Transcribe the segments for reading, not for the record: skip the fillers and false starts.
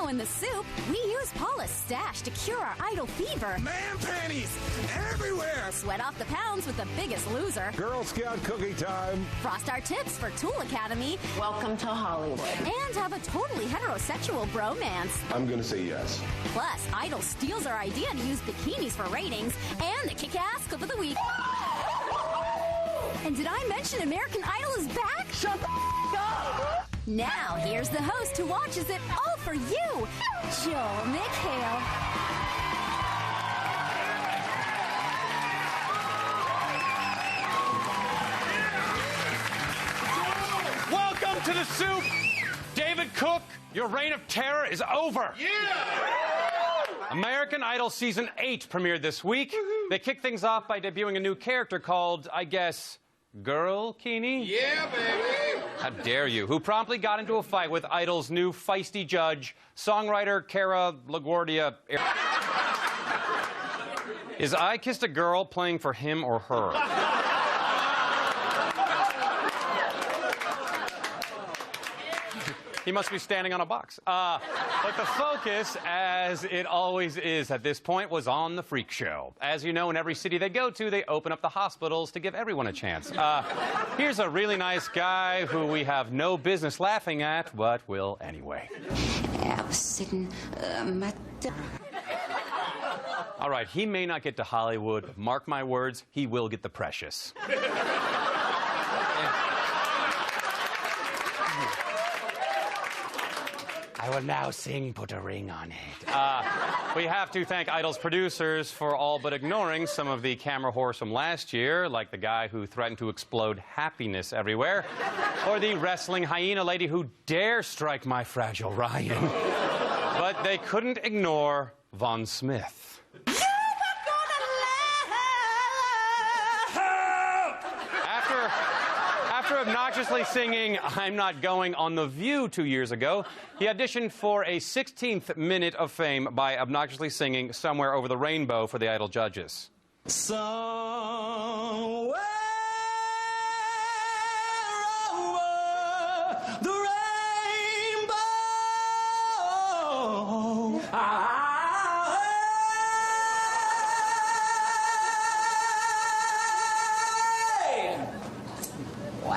in the soup, we use Paula's stash to cure our idol fever. Man panties everywhere! Sweat off the pounds with the Biggest Loser. Girl Scout cookie time. Frost our tips for Tool Academy. Welcome to Hollywood. And have a totally heterosexual bromance. I'm gonna say yes. Plus, Idol steals our idea to use bikinis for ratings and the kick-ass clip of the week. And did I mention American Idol is back? Shut the up! Now, here's the host who watches it all for you, Joel McHale. Welcome to the soup. David Cook, your reign of terror is over. Yeah! American Idol Season 8 premiered this week. They kicked things off by debuting a new character called, I guess, Girl Keeney? Yeah, baby! How dare you? Who promptly got into a fight with Idol's new feisty judge, songwriter Cara LaGuardia. Is I Kissed a Girl playing for him or her? He must be standing on a box. But the focus, as it always is at this point, was on the freak show. As you know, in every city they go to, they open up the hospitals to give everyone a chance. Here's a really nice guy who we have no business laughing at, but will anyway. I was sitting All right, he may not get to Hollywood, but mark my words, he will get the precious. I will now sing Put a Ring on It. We have to thank Idol's producers for all but ignoring some of the camera horrors from last year, like the guy who threatened to explode happiness everywhere, or the wrestling hyena lady who dare strike my fragile Ryan. But they couldn't ignore Von Smith. After obnoxiously singing I'm Not Going on The View 2 years ago, he auditioned for a 16th minute of fame by obnoxiously singing Somewhere Over the Rainbow for the Idol judges. Somewhere over the rainbow.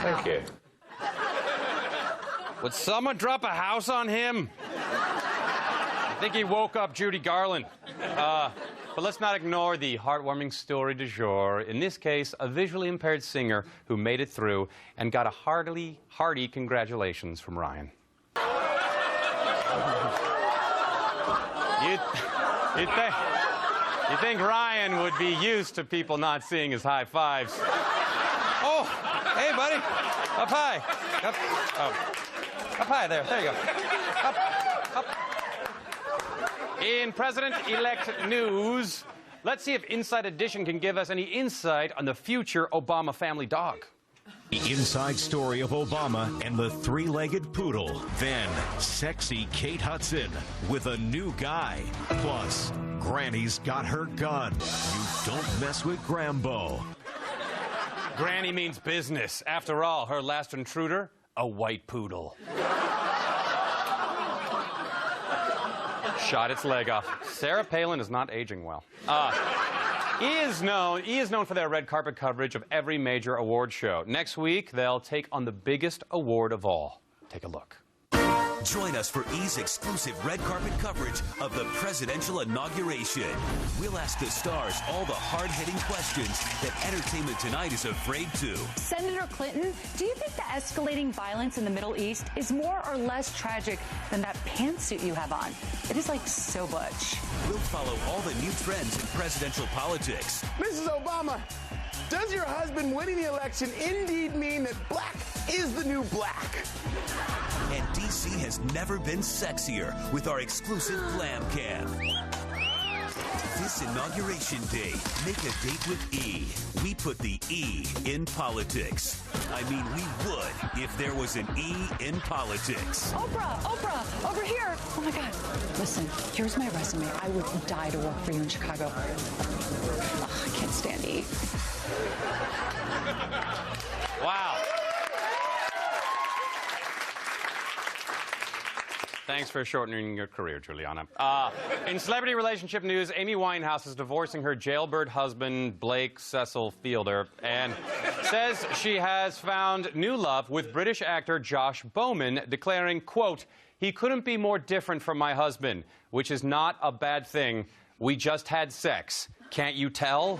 Thank you. Would someone drop a house on him? I think he woke up Judy Garland. But let's not ignore the heartwarming story du jour. In this case, a visually impaired singer who made it through and got a hearty congratulations from Ryan. You'd think Ryan would be used to people not seeing his high fives. Oh, hey, buddy. Up high. Up high there. There you go. Up. In President-elect news, let's see if Inside Edition can give us any insight on the future Obama family dog. The inside story of Obama and the three-legged poodle. Then, sexy Kate Hudson with a new guy. Plus, Granny's got her gun. You don't mess with Grambo. Granny means business. After all, her last intruder, a white poodle. Shot its leg off. Sarah Palin is not aging well. He is known for their red carpet coverage of every major award show. Next week, they'll take on the biggest award of all. Take a look. Join us for E's exclusive red carpet coverage of the presidential inauguration. We'll ask the stars all the hard-hitting questions that Entertainment Tonight is afraid to. Senator Clinton, do you think the escalating violence in the Middle East is more or less tragic than that pantsuit you have on? It is like so butch. We'll follow all the new trends in presidential politics. Mrs. Obama, does your husband winning the election indeed mean that black is the new black? And DC has never been sexier with our exclusive glam cam. This Inauguration Day, make a date with E. We put the E in politics. I mean, we would if there was an E in politics. Oprah, over here. Oh my God. Listen, here's my resume. I would die to work for you in Chicago. Ugh, I can't stand E. Wow. Thanks for shortening your career, Juliana. In celebrity relationship news, Amy Winehouse is divorcing her jailbird husband, Blake Cecil Fielder, and says she has found new love with British actor Josh Bowman, declaring, quote, "He couldn't be more different from my husband, which is not a bad thing. We just had sex. Can't you tell?"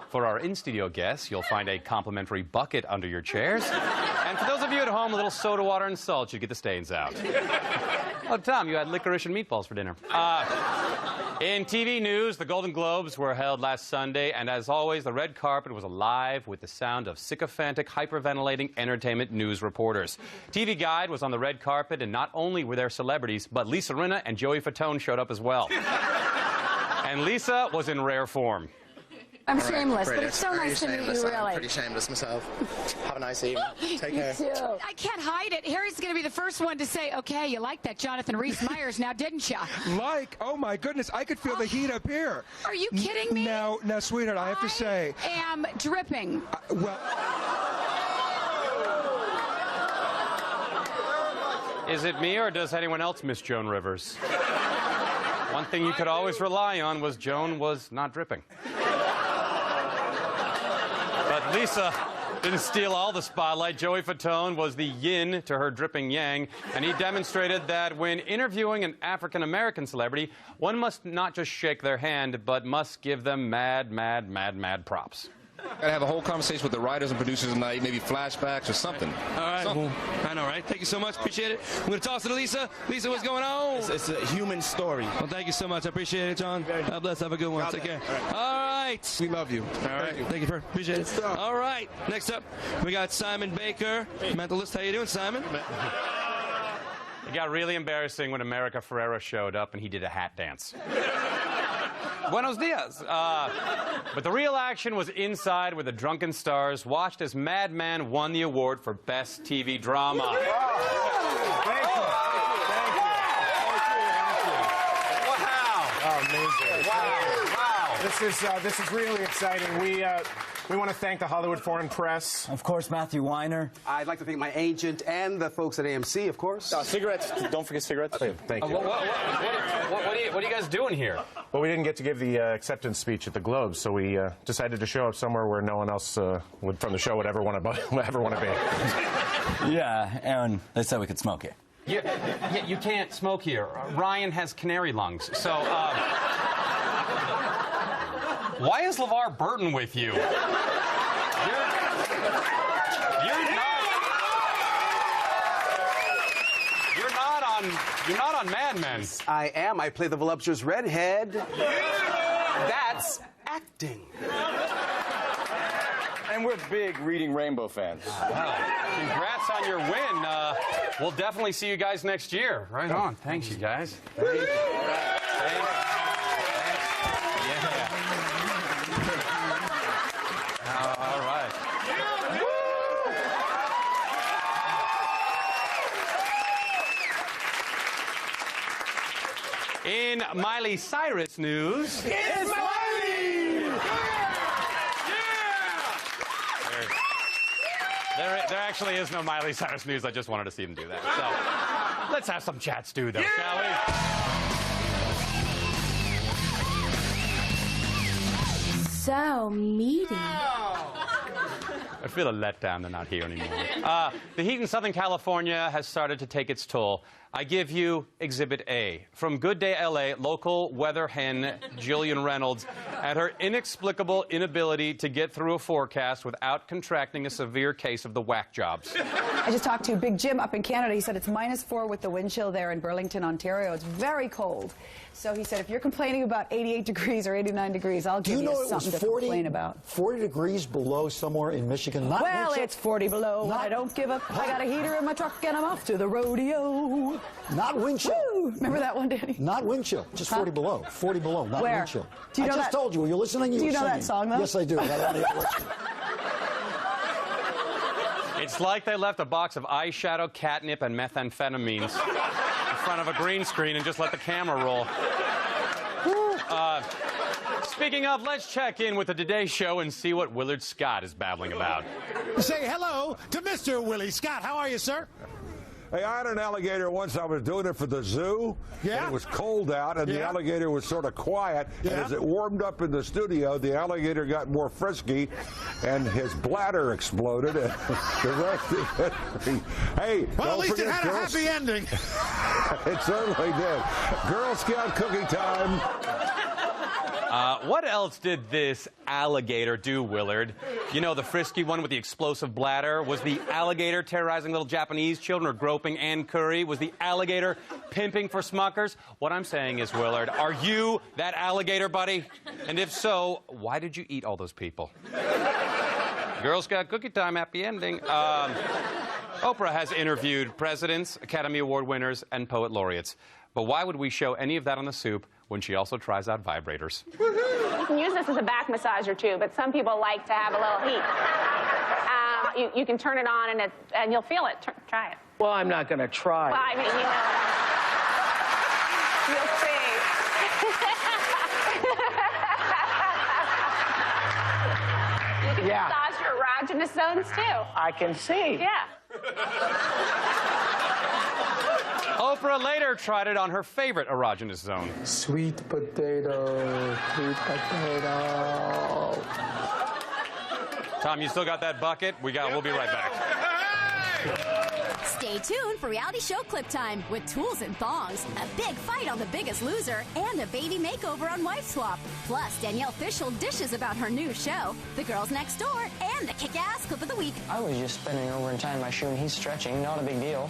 For our in-studio guests, you'll find a complimentary bucket under your chairs. And for those of you at home, a little soda water and salt, you get the stains out. Oh, Tom, you had licorice and meatballs for dinner. In TV news, the Golden Globes were held last Sunday, and as always, the red carpet was alive with the sound of sycophantic, hyperventilating entertainment news reporters. TV Guide was on the red carpet, and not only were there celebrities, but Lisa Rinna and Joey Fatone showed up as well. And Lisa was in rare form. I'm shameless, but it's so nice to meet you, really. I'm pretty shameless myself. Have a nice evening. Take care. Too. I can't hide it. Harry's going to be the first one to say, okay, you liked that Jonathan Rhys-Meyers now, didn't you? Like? Oh, my goodness. I could feel the heat up here. Are you kidding me? Now, sweetheart, I have to say. I am dripping. Well... Is it me, or does anyone else miss Joan Rivers? One thing you could always rely on was Joan was not dripping. But Lisa didn't steal all the spotlight. Joey Fatone was the yin to her dripping yang, and he demonstrated that when interviewing an African-American celebrity, one must not just shake their hand, but must give them mad, mad, mad, mad props. Gotta have a whole conversation with the writers and producers tonight, maybe flashbacks or something. All right, well, I know, right? Thank you so much, appreciate it. I'm gonna toss it to Lisa. Lisa, what's going on? It's a human story. Well, thank you so much, I appreciate it, John. God bless, have a good one. Take care. All right. We love you. All right, thank you, for appreciate it. All right, next up, we got Simon Baker, mentalist. How you doing, Simon? It got really embarrassing when America Ferrera showed up and he did a hat dance. Buenos dias. But the real action was inside with the drunken stars, watched as Madman won the award for Best TV Drama. Thank you. Wow. Oh, amazing. Wow. This is really exciting. We want to thank the Hollywood Foreign Press. Of course, Matthew Weiner. I'd like to thank my agent and the folks at AMC, of course. Cigarettes. Don't forget cigarettes. Thank you. What are you guys doing here? Well, we didn't get to give the acceptance speech at the Globes, so we decided to show up somewhere where no one else from the show would ever want to be. Yeah, Aaron, they said we could smoke here. Yeah, you can't smoke here. Ryan has canary lungs, so... Why is LeVar Burton with you? You're not on Mad Men. I am. I play the voluptuous redhead. Yeah. That's acting. And we're big Reading Rainbow fans. Well, congrats on your win. We'll definitely see you guys next year. Right on. Thanks, you guys. Thanks. All right. In Miley Cyrus news... It's Miley! There actually is no Miley Cyrus news. I just wanted to see him do that. So let's have some chat stew, though, shall we? So meaty. I feel a letdown they're not here anymore. The heat in Southern California has started to take its toll. I give you Exhibit A. From Good Day L.A., local weather hen Jillian Reynolds and her inexplicable inability to get through a forecast without contracting a severe case of the whack jobs. I just talked to Big Jim up in Canada. He said it's -4 with the wind chill there in Burlington, Ontario. It's very cold. So he said, if you're complaining about 88 degrees or 89 degrees, I'll give you something to complain about. 40 degrees below somewhere in Michigan. Not well, it's 40 below. Not, I don't give up. I got a heater in my truck and I'm off to the rodeo. Not wind chill. Woo! Remember that one, Danny? Not wind chill. Just 40 below. 40 below. Not Where? wind chill. Do you know I just told you. Were you listening? Do you know that song, though? Yes, I do. It's like they left a box of eyeshadow, catnip, and methamphetamines in front of a green screen and just let the camera roll. Speaking of, let's check in with the Today Show and see what Willard Scott is babbling about. Say hello to Mr. Willie Scott. How are you, sir? Hey, I had an alligator once. I was doing it for the zoo. Yeah. And it was cold out, and the alligator was sort of quiet. Yeah. And as it warmed up in the studio, the alligator got more frisky, and his bladder exploded. And the rest is history. Hey, Well, don't at least it forget had a happy ending. It certainly did. Girl Scout cookie time. What else did this alligator do, Willard? You know, the frisky one with the explosive bladder? Was the alligator terrorizing little Japanese children or groping Ann Curry? Was the alligator pimping for Smuckers? What I'm saying is, Willard, are you that alligator, buddy? And if so, why did you eat all those people? Girl Scout cookie time, happy ending. Oprah has interviewed presidents, Academy Award winners, and poet laureates. But why would we show any of that on The Soup when she also tries out vibrators? You can use this as a back massager, too, but some people like to have a little heat. You can turn it on, and you'll feel it. Try it. Well, I'm not going to try. Well, I mean, you know, you'll see. You can massage your erogenous zones, too. I can see. Yeah. Oprah later tried it on her favorite erogenous zone. Sweet potato, sweet potato. Tom, you still got that bucket? We'll be right back. Stay tuned for reality show clip time with tools and thongs, a big fight on The Biggest Loser, and a baby makeover on Wife Swap. Plus, Danielle Fishel dishes about her new show, The Girls Next Door, and the kick-ass clip of the week. I was just bending over and tying my shoe, and he's stretching. Not a big deal.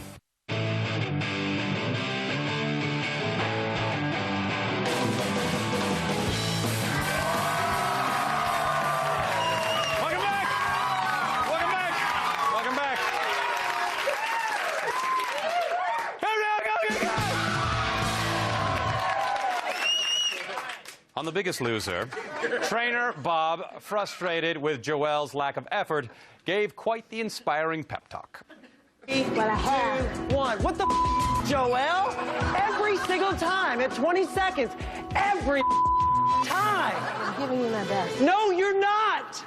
On The Biggest Loser, trainer Bob, frustrated with Joelle's lack of effort, gave quite the inspiring pep talk. But I have. 1. What the Joelle? Every single time at 20 seconds. Every time. I'm giving you my best. No, you're not.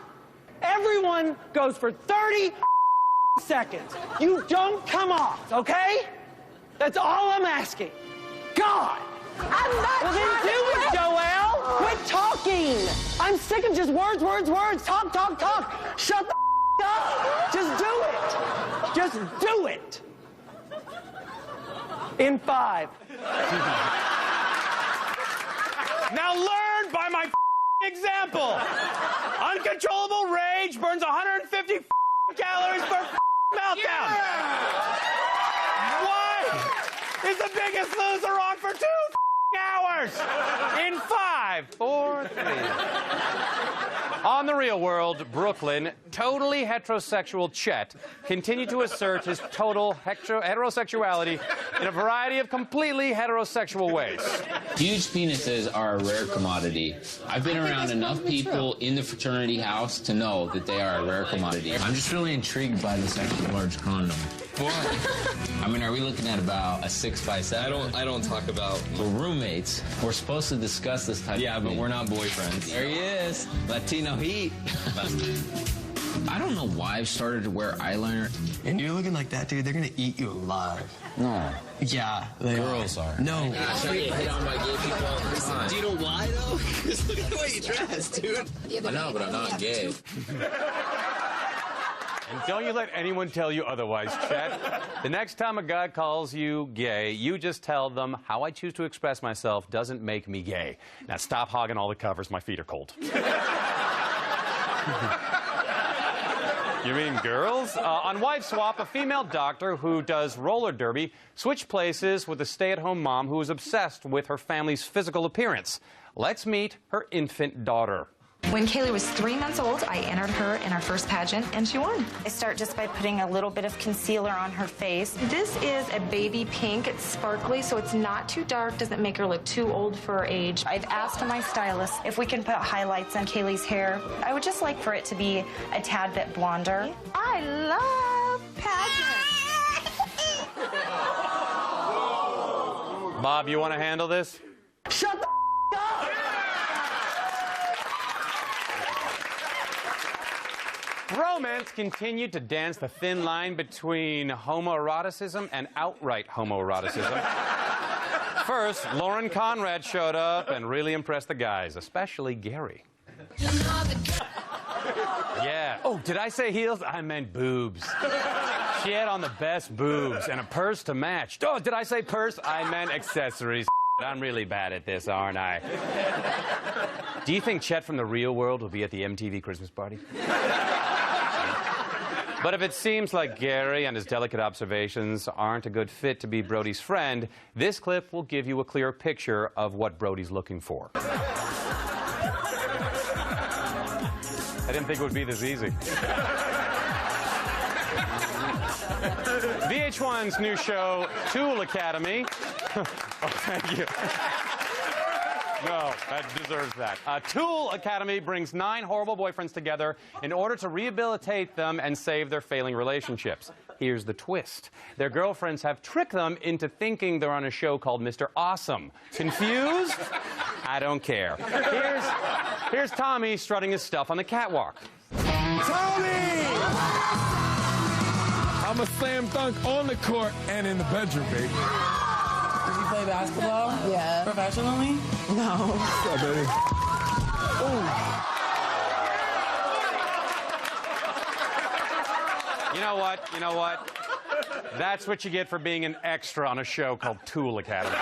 Everyone goes for 30 seconds. You don't come off, okay? That's all I'm asking. God. I'm not Well, then do it, Joelle. Quit talking. I'm sick of just words. Talk. Shut the up. Just do it. Just do it. In 5. Now learn by my example. Uncontrollable rage burns 150 calories per meltdown. Why is The Biggest Loser on for 2 hours? In 5, 4, 3. On The Real World, Brooklyn, totally heterosexual Chet continued to assert his total heterosexuality in a variety of completely heterosexual ways. Huge penises are a rare commodity. I've been around enough people in the fraternity house to know that they are a rare commodity. I'm just really intrigued by this extra large condom. What? I mean, are we looking at about a 6x7? I don't talk about. We're roommates. We're supposed to discuss this type of thing. Yeah, but we're not boyfriends. There he is. Latino heat. I don't know why I've started to wear eyeliner. And you're looking like that, dude. They're gonna eat you alive. No. Yeah, they Girls are. No. I get hit on by gay people all the time. Do you know why, though? Because look at the way you dress, dude. I know, but I'm not gay. And don't you let anyone tell you otherwise, Chet. The next time a guy calls you gay, you just tell them, how I choose to express myself doesn't make me gay. Now stop hogging all the covers. My feet are cold. You mean girls? On Wife Swap, a female doctor who does roller derby switched places with a stay-at-home mom who is obsessed with her family's physical appearance. Let's meet her infant daughter. When Kaylee was 3 months old, I entered her in our first pageant, and she won. I start just by putting a little bit of concealer on her face. This is a baby pink. It's sparkly, so it's not too dark, doesn't make her look too old for her age. I've asked my stylist if we can put highlights on Kaylee's hair. I would just like for it to be a tad bit blonder. I love pageants. Bob, you want to handle this? Shut the up! Romance continued to dance the thin line between homoeroticism and outright homoeroticism. First, Lauren Conrad showed up and really impressed the guys, especially Gary. Yeah. Oh, did I say heels? I meant boobs. She had on the best boobs and a purse to match. Oh, did I say purse? I meant accessories. I'm really bad at this, aren't I? Do you think Chet from the real world will be at the MTV Christmas party? But if it seems like Gary and his delicate observations aren't a good fit to be Brody's friend, this clip will give you a clear picture of what Brody's looking for. I didn't think it would be this easy. VH1's new show, Tool Academy. Oh, thank you. No, that deserves that. Tool Academy brings 9 horrible boyfriends together in order to rehabilitate them and save their failing relationships. Here's the twist. Their girlfriends have tricked them into thinking they're on a show called Mr. Awesome. Confused? I don't care. Here's Tommy strutting his stuff on the catwalk. Tommy! I'm a slam dunk on the court and in the bedroom, baby. Did you play basketball? Yeah. Professionally? No. What's up, baby? Ooh. You know what? You know what? That's what you get for being an extra on a show called Tool Academy.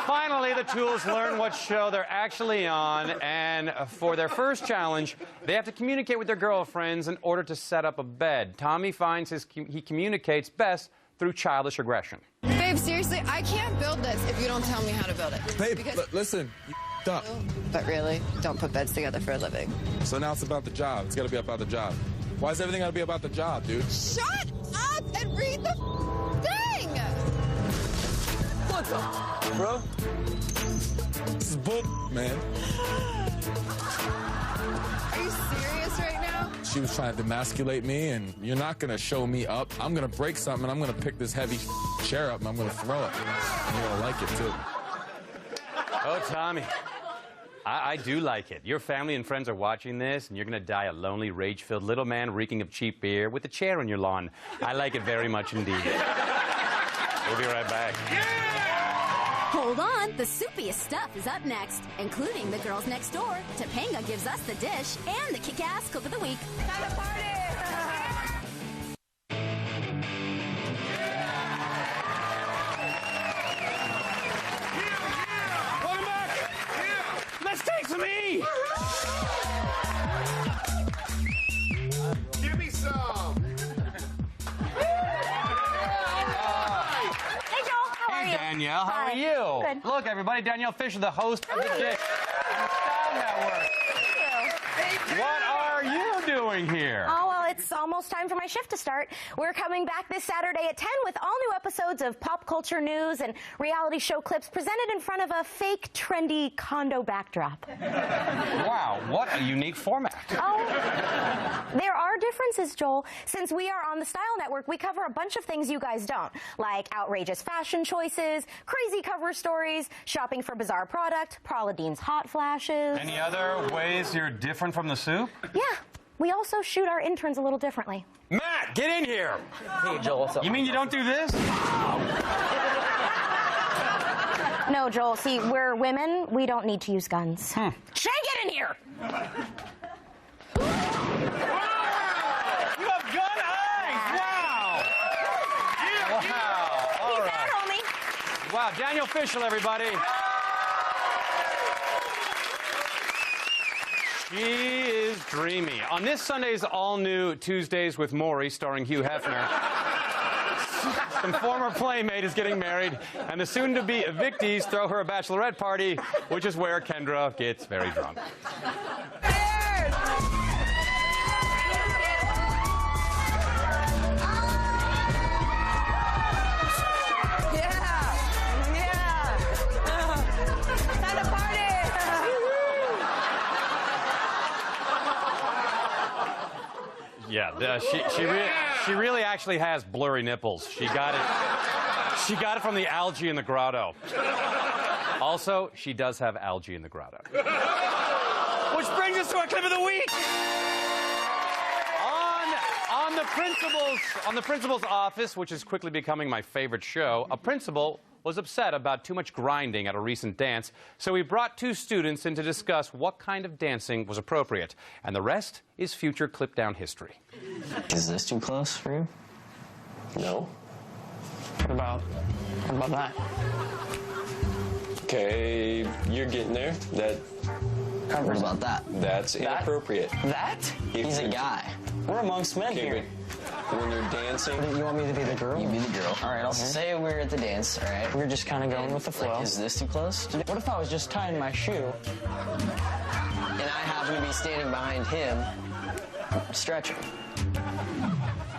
Finally, the Tools learn what show they're actually on, and for their first challenge, they have to communicate with their girlfriends in order to set up a bed. Tommy finds he communicates best through childish aggression. Babe, seriously, I can't build this if you don't tell me how to build it. Babe, listen, you up. But really, don't put beds together for a living. So now it's about the job. It's got to be about the job. Why is everything got to be about the job, dude? Shut up and read the thing! What's up, bro? This is bull, man. Are you serious right now? She was trying to demasculate me, and you're not going to show me up. I'm going to break something, and I'm going to pick this heavy chair up, and I'm going to throw it. And you're going to like it, too. Oh, Tommy. I do like it. Your family and friends are watching this, and you're going to die a lonely, rage-filled little man reeking of cheap beer with a chair on your lawn. I like it very much indeed. We'll be right back. Hold on, the soupiest stuff is up next, including the girls next door. Topanga gives us the dish and the kick-ass cook of the week. Time to party! Welcome back! Let's take some E! Give me some. Hey, Danielle, how are you? Good. Look, everybody, Danielle Fisher, the host of the Dish on the Style Network. What are you doing here? Oh, well, it's almost time for my shift to start. We're coming back this Saturday at 10 with all new episodes of pop culture news and reality show clips presented in front of a fake, trendy condo backdrop. Wow, what a unique format. Oh, there are differences, Joel. Since we are on the Style Network, we cover a bunch of things you guys don't, like outrageous fashion choices, crazy cover stories, shopping for bizarre product, Paula Deen's hot flashes. Any other ways you're different from the soup? Yeah. We also shoot our interns a little differently. Matt, get in here! Hey, Joel, what's up? You mean you don't do this? No, Joel, see, we're women. We don't need to use guns. Hmm. Shay, get in here! You have gun eyes! Wow! Wow! All right. homie. Wow, Danielle Fishel, everybody. She is dreamy. On this Sunday's all-new Tuesdays with Maury, starring Hugh Hefner, some former playmate is getting married, and the soon-to-be evictees throw her a bachelorette party, which is where Kendra gets very drunk. Yeah, she really actually has blurry nipples. She got it from the algae in the grotto. Also, she does have algae in the grotto. Which brings us to our clip of the week. On the principal's office, which is quickly becoming my favorite show, a principal was upset about too much grinding at a recent dance, so he brought 2 students in to discuss what kind of dancing was appropriate. And the rest is future clip-down history. Is this too close for you? No. What about that? Okay, you're getting there. What about that? That's inappropriate. That? He's a guy. We're amongst men here. When you're dancing... You want me to be the girl? You be the girl. All right, I'll say we're at the dance, all right? We're just kind of going with the flow. Like, is this too close? What if I was just tying my shoe, and I happen to be standing behind him, stretching?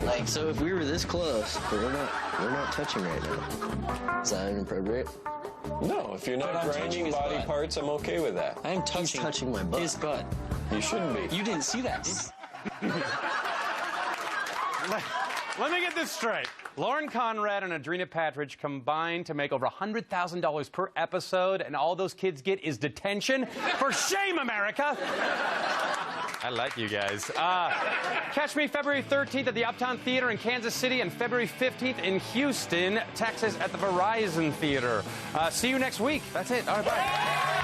Like, so if we were this close, but we're not touching right now. Is that inappropriate? No, if you're not grinding body parts, I'm okay with that. I'm touching my butt. His butt. You shouldn't be. You didn't see that. Let me get this straight. Lauren Conrad and Adrena Patridge combined to make over $100,000 per episode, and all those kids get is detention? For shame, America! I like you guys. Catch me February 13th at the Uptown Theater in Kansas City and February 15th in Houston, Texas at the Verizon Theater. See you next week. That's it. All right, bye.